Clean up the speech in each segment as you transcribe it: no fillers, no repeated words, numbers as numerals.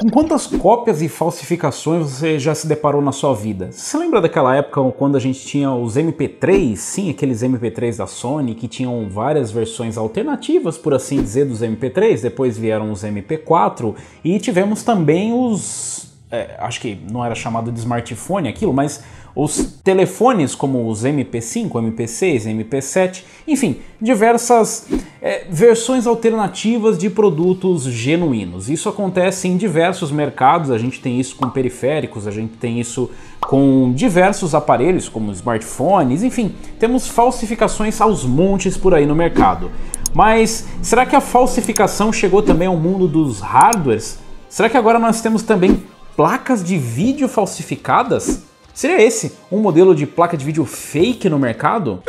Com quantas cópias e falsificações você já se deparou na sua vida? Você lembra daquela época quando a gente tinha os MP3? Sim, aqueles MP3 da Sony que tinham várias versões alternativas, por assim dizer, dos MP3. Depois vieram os MP4 e tivemos também os... acho que não era chamado de smartphone aquilo, mas os telefones como os MP5, MP6, MP7, enfim, diversas versões alternativas de produtos genuínos. Isso acontece em diversos mercados, a gente tem isso com periféricos, a gente tem isso com diversos aparelhos como smartphones, enfim, temos falsificações aos montes por aí no mercado. Mas será que a falsificação chegou também ao mundo dos hardwares? Será que agora nós temos também placas de vídeo falsificadas? Seria esse um modelo de placa de vídeo fake no mercado?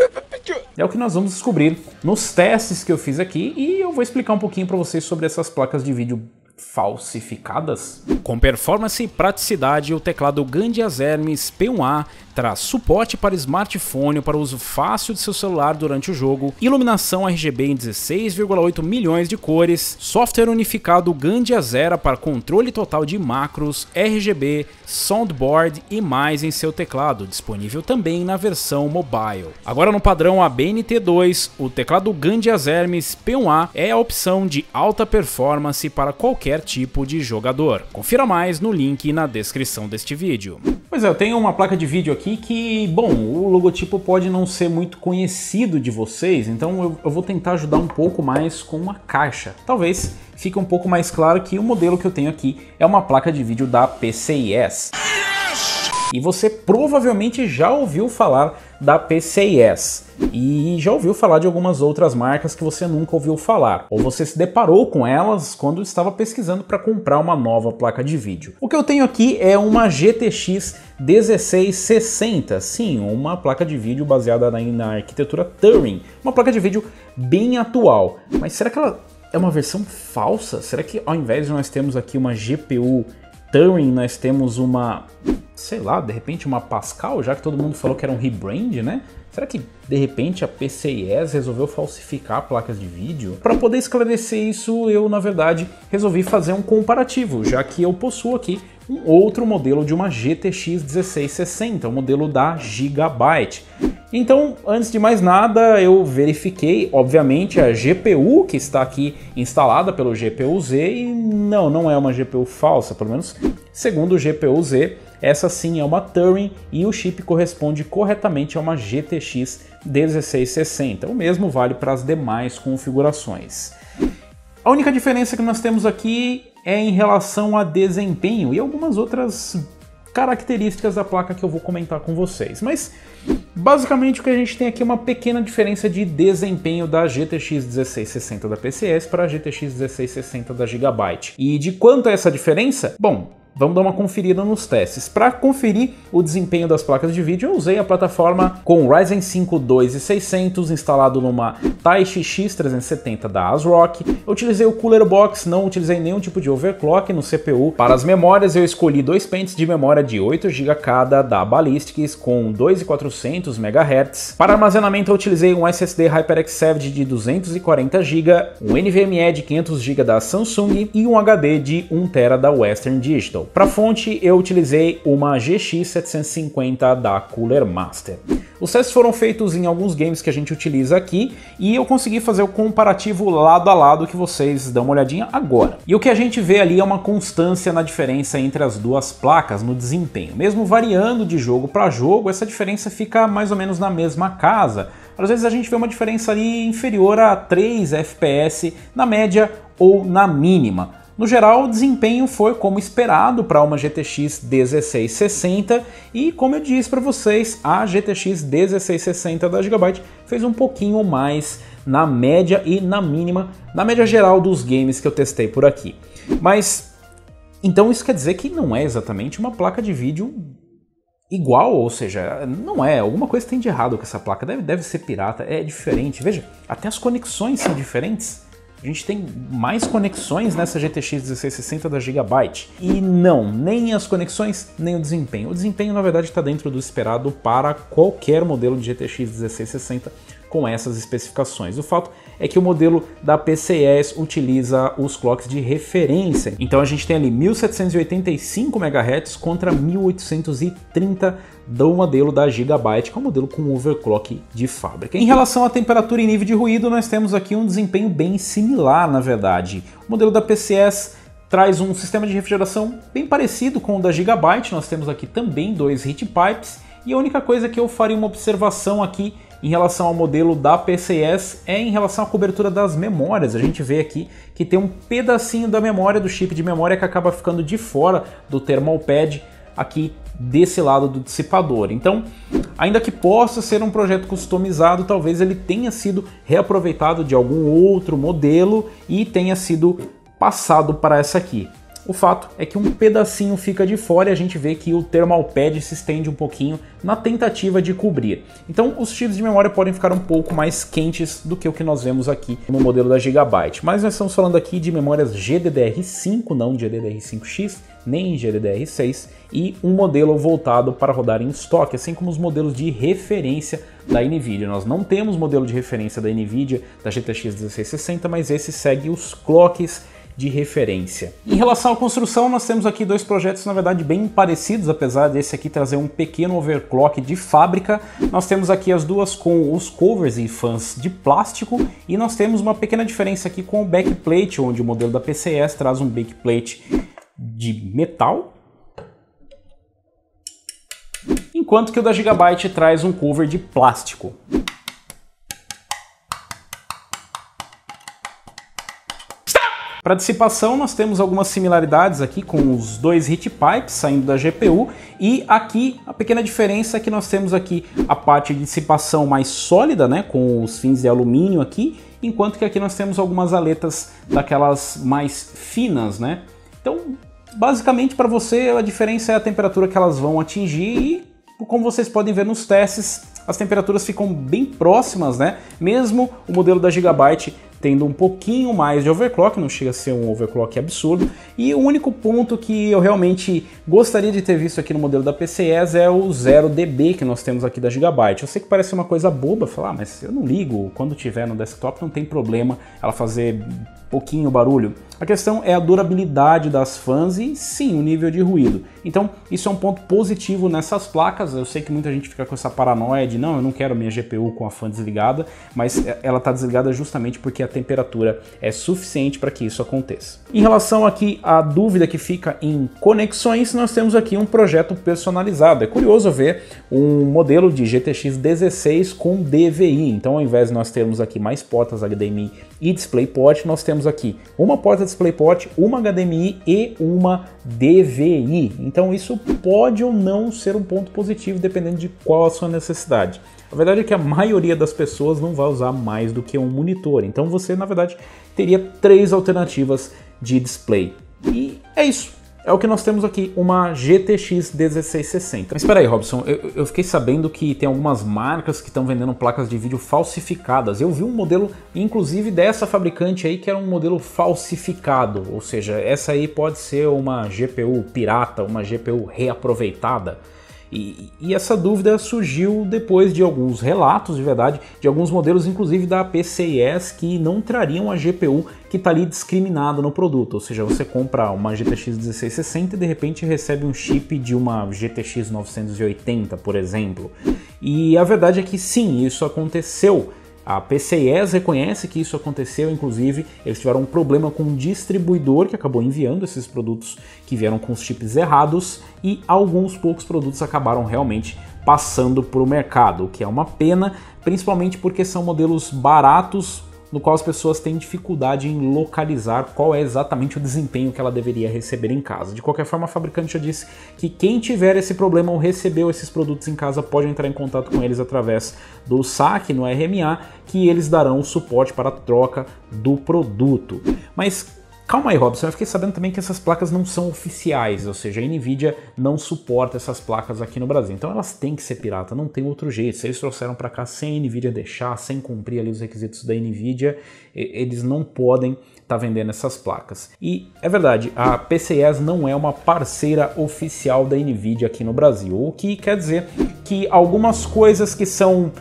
É o que nós vamos descobrir nos testes que eu fiz aqui e eu vou explicar um pouquinho para vocês sobre essas placas de vídeo falsificadas. Com performance e praticidade, o teclado Gandias Hermes P1A traz suporte para smartphone para uso fácil de seu celular durante o jogo, iluminação RGB em 16,8 milhões de cores, software unificado Gandias Era para controle total de macros, RGB, soundboard e mais em seu teclado, disponível também na versão mobile. Agora no padrão ABNT2, o teclado Gandias Hermes P1A é a opção de alta performance para qualquer tipo de jogador. Confira mais no link na descrição deste vídeo. Pois é, eu tenho uma placa de vídeo aqui que, bom, o logotipo pode não ser muito conhecido de vocês, então eu vou tentar ajudar um pouco mais com uma caixa. Talvez fique um pouco mais claro que o modelo que eu tenho aqui é uma placa de vídeo da PCIe. E você provavelmente já ouviu falar da PCIe e já ouviu falar de algumas outras marcas que você nunca ouviu falar, ou você se deparou com elas quando estava pesquisando para comprar uma nova placa de vídeo. O que eu tenho aqui é uma GTX 1660, sim, uma placa de vídeo baseada na arquitetura Turing, uma placa de vídeo bem atual. Mas será que ela é uma versão falsa? Será que ao invés de nós termos aqui uma GPU Turing, nós temos uma, sei lá, de repente uma Pascal, já que todo mundo falou que era um rebrand, né? Será que de repente a PCIe resolveu falsificar placas de vídeo? Para poder esclarecer isso, eu na verdade resolvi fazer um comparativo, já que eu possuo aqui um outro modelo de uma GTX 1660, o modelo da Gigabyte. Então, antes de mais nada, eu verifiquei, obviamente, a GPU que está aqui instalada pelo GPU-Z e não é uma GPU falsa, pelo menos segundo o GPU-Z, essa sim é uma Turing e o chip corresponde corretamente a uma GTX 1660. O mesmo vale para as demais configurações. A única diferença que nós temos aqui é em relação a desempenho e algumas outras características da placa que eu vou comentar com vocês. Mas basicamente o que a gente tem aqui é uma pequena diferença de desempenho da GTX 1660 da PCIe para a GTX 1660 da Gigabyte. E de quanto é essa diferença? Bom, vamos dar uma conferida nos testes. Para conferir o desempenho das placas de vídeo, eu usei a plataforma com Ryzen 5 2600 instalado numa Taishi X370 da ASRock. Eu utilizei o Cooler Box, não utilizei nenhum tipo de overclock no CPU. Para as memórias, eu escolhi dois pentes de memória de 8 GB cada da Ballistics com 2.400 MHz. Para armazenamento, eu utilizei um SSD HyperX Savage de 240 GB, um NVMe de 500 GB da Samsung e um HD de 1 TB da Western Digital. Para fonte, eu utilizei uma GX 750 da Cooler Master. Os testes foram feitos em alguns games que a gente utiliza aqui e eu consegui fazer o comparativo lado a lado que vocês dão uma olhadinha agora. E o que a gente vê ali é uma constância na diferença entre as duas placas no desempenho. Mesmo variando de jogo para jogo, essa diferença fica mais ou menos na mesma casa. Às vezes a gente vê uma diferença ali inferior a 3 FPS na média ou na mínima. No geral, o desempenho foi como esperado para uma GTX 1660 e, como eu disse para vocês, a GTX 1660 da Gigabyte fez um pouquinho mais na média e na mínima, na média geral dos games que eu testei por aqui. Mas, então isso quer dizer que não é exatamente uma placa de vídeo igual, ou seja, não é, alguma coisa tem de errado com essa placa, deve ser pirata, é diferente. Veja, até as conexões são diferentes. A gente tem mais conexões nessa GTX 1660 da Gigabyte. E não, nem as conexões, nem o desempenho. O desempenho, na verdade, está dentro do esperado para qualquer modelo de GTX 1660 com essas especificações. O fato é que o modelo da PCIe utiliza os clocks de referência. Então a gente tem ali 1785 MHz contra 1830 do modelo da Gigabyte, que é um modelo com overclock de fábrica. Em relação à temperatura e nível de ruído, nós temos aqui um desempenho bem similar, na verdade. O modelo da PCIe traz um sistema de refrigeração bem parecido com o da Gigabyte. Nós temos aqui também 2 heat pipes, e a única coisa que eu faria uma observação aqui em relação ao modelo da PCIe é em relação à cobertura das memórias. A gente vê aqui que tem um pedacinho da memória, do chip de memória, que acaba ficando de fora do thermal pad aqui desse lado do dissipador. Então, ainda que possa ser um projeto customizado, talvez ele tenha sido reaproveitado de algum outro modelo e tenha sido passado para essa aqui. O fato é que um pedacinho fica de fora e a gente vê que o thermal pad se estende um pouquinho na tentativa de cobrir. Então os chips de memória podem ficar um pouco mais quentes do que o que nós vemos aqui no modelo da Gigabyte. Mas nós estamos falando aqui de memórias GDDR5, não GDDR5X, nem GDDR6, e um modelo voltado para rodar em estoque, assim como os modelos de referência da NVIDIA. Nós não temos modelo de referência da NVIDIA, da GTX 1660, mas esse segue os clocks de referência. Em relação à construção, nós temos aqui dois projetos, na verdade, bem parecidos, apesar desse aqui trazer um pequeno overclock de fábrica. Nós temos aqui as duas com os covers e fãs de plástico, e nós temos uma pequena diferença aqui com o backplate, onde o modelo da PCIe traz um backplate de metal, enquanto que o da Gigabyte traz um cover de plástico. Para dissipação, nós temos algumas similaridades aqui com os dois heat pipes saindo da GPU, e aqui a pequena diferença é que nós temos aqui a parte de dissipação mais sólida, né, com os fins de alumínio aqui, enquanto que aqui nós temos algumas aletas daquelas mais finas, né? Então, basicamente para você a diferença é a temperatura que elas vão atingir, e como vocês podem ver nos testes, as temperaturas ficam bem próximas, né? Mesmo o modelo da Gigabyte tendo um pouquinho mais de overclock, não chega a ser um overclock absurdo. E o único ponto que eu realmente gostaria de ter visto aqui no modelo da PCIe é o 0 dB que nós temos aqui da Gigabyte. Eu sei que parece uma coisa boba, falar, mas eu não ligo, quando tiver no desktop não tem problema ela fazer pouquinho barulho. A questão é a durabilidade das fãs e sim, o nível de ruído. Então isso é um ponto positivo nessas placas. Eu sei que muita gente fica com essa paranoia de não, eu não quero minha GPU com a fã desligada, mas ela está desligada justamente porque a temperatura é suficiente para que isso aconteça. Em relação aqui à dúvida que fica em conexões, nós temos aqui um projeto personalizado. É curioso ver um modelo de GTX 16 com DVI. Então ao invés de nós termos aqui mais portas HDMI e DisplayPort, nós temos aqui uma porta DisplayPort, uma HDMI e uma DVI. Então isso pode ou não ser um ponto positivo dependendo de qual a sua necessidade. A verdade é que a maioria das pessoas não vai usar mais do que um monitor, então você na verdade teria 3 alternativas de display. E é isso. É o que nós temos aqui, uma GTX 1660. Mas espera aí, Robson, eu fiquei sabendo que tem algumas marcas que estão vendendo placas de vídeo falsificadas. Eu vi um modelo, inclusive dessa fabricante aí, que era um modelo falsificado. Ou seja, essa aí pode ser uma GPU pirata, uma GPU reaproveitada. E essa dúvida surgiu depois de alguns relatos, de verdade, de alguns modelos, inclusive da PCIe, que não trariam a GPU que está ali discriminada no produto. Ou seja, você compra uma GTX 1660 e de repente recebe um chip de uma GTX 980, por exemplo. E a verdade é que sim, isso aconteceu. A PCIe reconhece que isso aconteceu, inclusive eles tiveram um problema com um distribuidor que acabou enviando esses produtos que vieram com os chips errados, e alguns poucos produtos acabaram realmente passando para o mercado, o que é uma pena, principalmente porque são modelos baratos, no qual as pessoas têm dificuldade em localizar qual é exatamente o desempenho que ela deveria receber em casa. De qualquer forma, a fabricante já disse que quem tiver esse problema ou recebeu esses produtos em casa pode entrar em contato com eles através do saque no RMA, que eles darão o suporte para a troca do produto. Mas calma aí, Robson, eu fiquei sabendo também que essas placas não são oficiais, ou seja, a NVIDIA não suporta essas placas aqui no Brasil, então elas têm que ser pirata, não tem outro jeito. Se eles trouxeram para cá sem a NVIDIA deixar, sem cumprir ali os requisitos da NVIDIA, eles não podem estar vendendo essas placas. E é verdade, a PCIe não é uma parceira oficial da NVIDIA aqui no Brasil, o que quer dizer que algumas coisas que são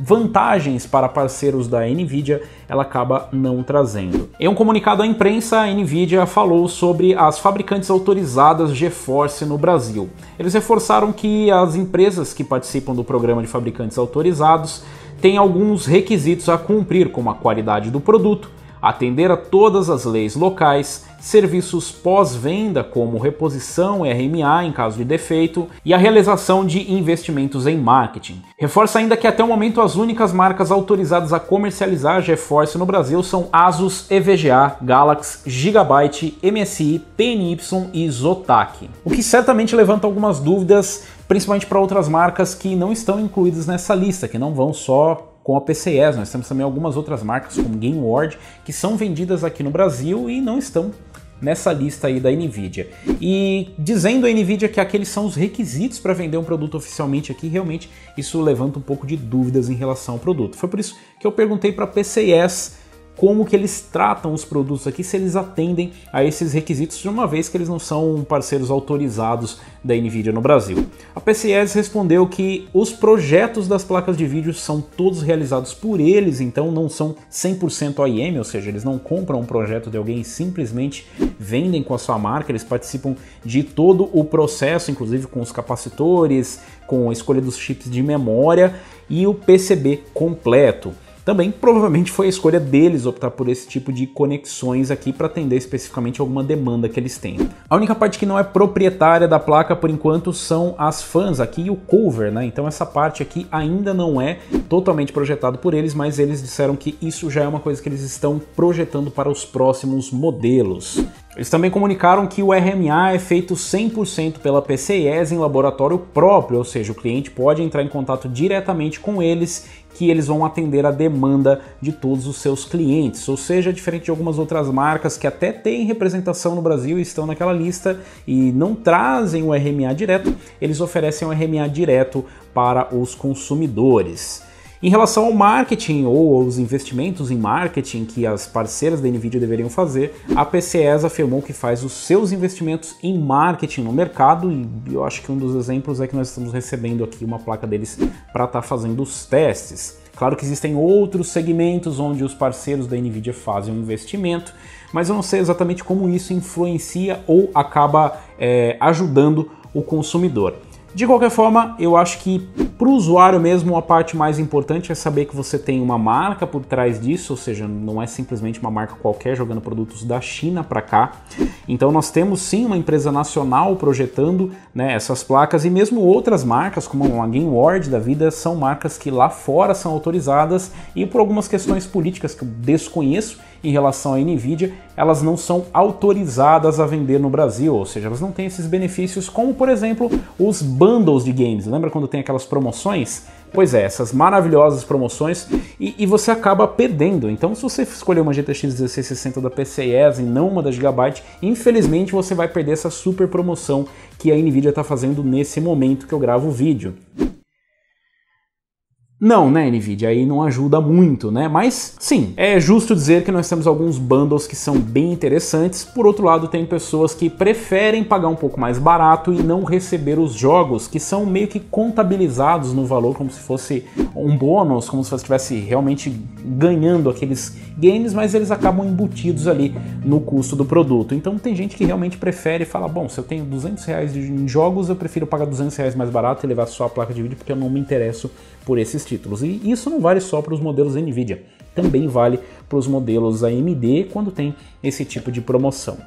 vantagens para parceiros da NVIDIA ela acaba não trazendo. Em um comunicado à imprensa, a NVIDIA falou sobre as fabricantes autorizadas GeForce no Brasil. Eles reforçaram que as empresas que participam do programa de fabricantes autorizados têm alguns requisitos a cumprir, como a qualidade do produto, atender a todas as leis locais, serviços pós-venda como reposição e RMA em caso de defeito e a realização de investimentos em marketing. Reforça ainda que até o momento as únicas marcas autorizadas a comercializar a GeForce no Brasil são Asus, EVGA, Galaxy, Gigabyte, MSI, PNY e Zotac. O que certamente levanta algumas dúvidas, principalmente para outras marcas que não estão incluídas nessa lista, que não vão só com a PCIe. Nós temos também algumas outras marcas como GameWard que são vendidas aqui no Brasil e não estão nessa lista aí da NVIDIA. E dizendo a NVIDIA que aqueles são os requisitos para vender um produto oficialmente aqui, realmente isso levanta um pouco de dúvidas em relação ao produto. Foi por isso que eu perguntei para a PCIe como que eles tratam os produtos aqui, se eles atendem a esses requisitos, de uma vez que eles não são parceiros autorizados da NVIDIA no Brasil. A PCIe respondeu que os projetos das placas de vídeo são todos realizados por eles, então não são 100% OEM, ou seja, eles não compram um projeto de alguém e simplesmente vendem com a sua marca, eles participam de todo o processo, inclusive com os capacitores, com a escolha dos chips de memória e o PCB completo. Também provavelmente foi a escolha deles optar por esse tipo de conexões aqui para atender especificamente alguma demanda que eles têm. A única parte que não é proprietária da placa por enquanto são as fãs aqui e o cover, né? Então essa parte aqui ainda não é totalmente projetado por eles, mas eles disseram que isso já é uma coisa que eles estão projetando para os próximos modelos. Eles também comunicaram que o RMA é feito 100% pela PCIe em laboratório próprio, ou seja, o cliente pode entrar em contato diretamente com eles, que eles vão atender a demanda de todos os seus clientes, ou seja, diferente de algumas outras marcas que até têm representação no Brasil e estão naquela lista e não trazem o RMA direto, eles oferecem o RMA direto para os consumidores. Em relação ao marketing ou aos investimentos em marketing que as parceiras da NVIDIA deveriam fazer, a PCIe afirmou que faz os seus investimentos em marketing no mercado e eu acho que um dos exemplos é que nós estamos recebendo aqui uma placa deles para estar fazendo os testes. Claro que existem outros segmentos onde os parceiros da NVIDIA fazem um investimento, mas eu não sei exatamente como isso influencia ou acaba ajudando o consumidor. De qualquer forma, eu acho que para o usuário mesmo a parte mais importante é saber que você tem uma marca por trás disso, ou seja, não é simplesmente uma marca qualquer jogando produtos da China para cá. Então nós temos sim uma empresa nacional projetando, né, essas placas e mesmo outras marcas como a GameWard da vida são marcas que lá fora são autorizadas e por algumas questões políticas que eu desconheço em relação à NVIDIA, elas não são autorizadas a vender no Brasil, ou seja, elas não têm esses benefícios como, por exemplo, os bundles de games. Lembra quando tem aquelas promoções? Pois é, essas maravilhosas promoções e você acaba perdendo. Então, se você escolher uma GTX 1660 da PCIe e não uma da Gigabyte, infelizmente você vai perder essa super promoção que a NVIDIA está fazendo nesse momento que eu gravo o vídeo. Não, né, NVIDIA? Aí não ajuda muito, né? Mas, sim, é justo dizer que nós temos alguns bundles que são bem interessantes. Por outro lado, tem pessoas que preferem pagar um pouco mais barato e não receber os jogos, que são meio que contabilizados no valor como se fosse um bônus, como se você estivesse realmente ganhando aqueles games, mas eles acabam embutidos ali no custo do produto. Então tem gente que realmente prefere falar, bom, se eu tenho R$200 em jogos, eu prefiro pagar R$200 mais barato e levar só a placa de vídeo porque eu não me interesso por esses títulos. E isso não vale só para os modelos NVIDIA, também vale para os modelos AMD quando tem esse tipo de promoção.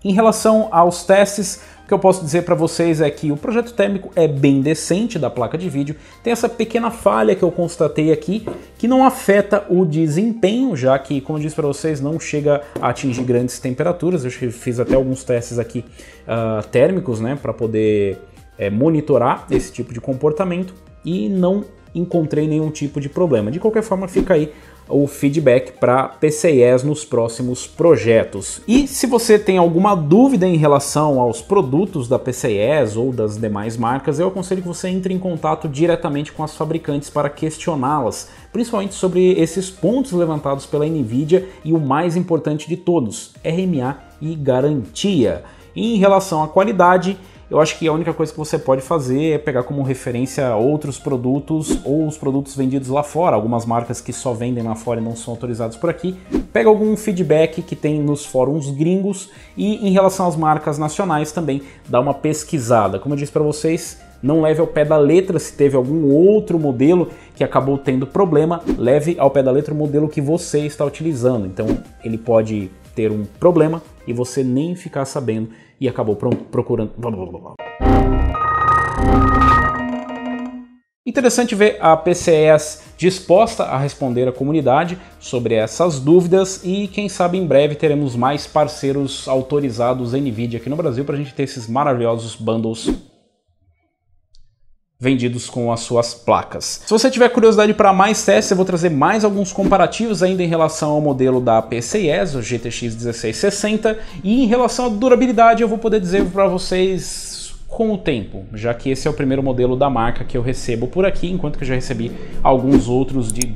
Em relação aos testes, o que eu posso dizer para vocês é que o projeto térmico é bem decente da placa de vídeo, tem essa pequena falha que eu constatei aqui, que não afeta o desempenho, já que, como eu disse para vocês, não chega a atingir grandes temperaturas. Eu fiz até alguns testes aqui térmicos, né, para poder monitorar esse tipo de comportamento e não encontrei nenhum tipo de problema. De qualquer forma, fica aí o feedback para PCIe nos próximos projetos. E se você tem alguma dúvida em relação aos produtos da PCIe ou das demais marcas, eu aconselho que você entre em contato diretamente com as fabricantes para questioná-las, principalmente sobre esses pontos levantados pela NVIDIA e o mais importante de todos, RMA e garantia. E em relação à qualidade, eu acho que a única coisa que você pode fazer é pegar como referência outros produtos ou os produtos vendidos lá fora, algumas marcas que só vendem lá fora e não são autorizadas por aqui. Pega algum feedback que tem nos fóruns gringos e em relação às marcas nacionais também dá uma pesquisada. Como eu disse para vocês, não leve ao pé da letra se teve algum outro modelo que acabou tendo problema, leve ao pé da letra o modelo que você está utilizando. Então ele pode ter um problema e você nem ficar sabendo e acabou procurando. Interessante ver a PCS disposta a responder à comunidade sobre essas dúvidas e quem sabe em breve teremos mais parceiros autorizados NVIDIA aqui no Brasil para a gente ter esses maravilhosos bundles vendidos com as suas placas. Se você tiver curiosidade para mais testes, eu vou trazer mais alguns comparativos ainda em relação ao modelo da PCIe, o GTX 1660, e em relação à durabilidade eu vou poder dizer para vocês com o tempo, já que esse é o primeiro modelo da marca que eu recebo por aqui, enquanto que eu já recebi alguns outros de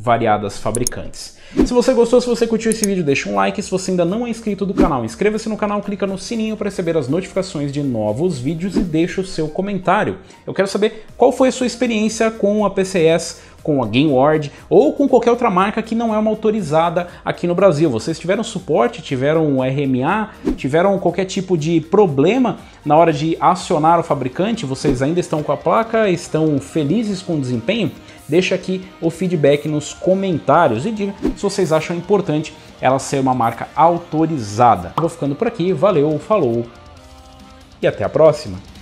variadas fabricantes. Se você gostou, se você curtiu esse vídeo, deixa um like. Se você ainda não é inscrito do canal, inscreva-se no canal, clica no sininho para receber as notificações de novos vídeos e deixa o seu comentário. Eu quero saber qual foi a sua experiência com a PCS, com a GameWard ou com qualquer outra marca que não é uma autorizada aqui no Brasil. Vocês tiveram suporte, tiveram RMA, tiveram qualquer tipo de problema na hora de acionar o fabricante? Vocês ainda estão com a placa? Estão felizes com o desempenho? Deixa aqui o feedback nos comentários e diga se vocês acham importante ela ser uma marca autorizada. Eu vou ficando por aqui, valeu, falou e até a próxima!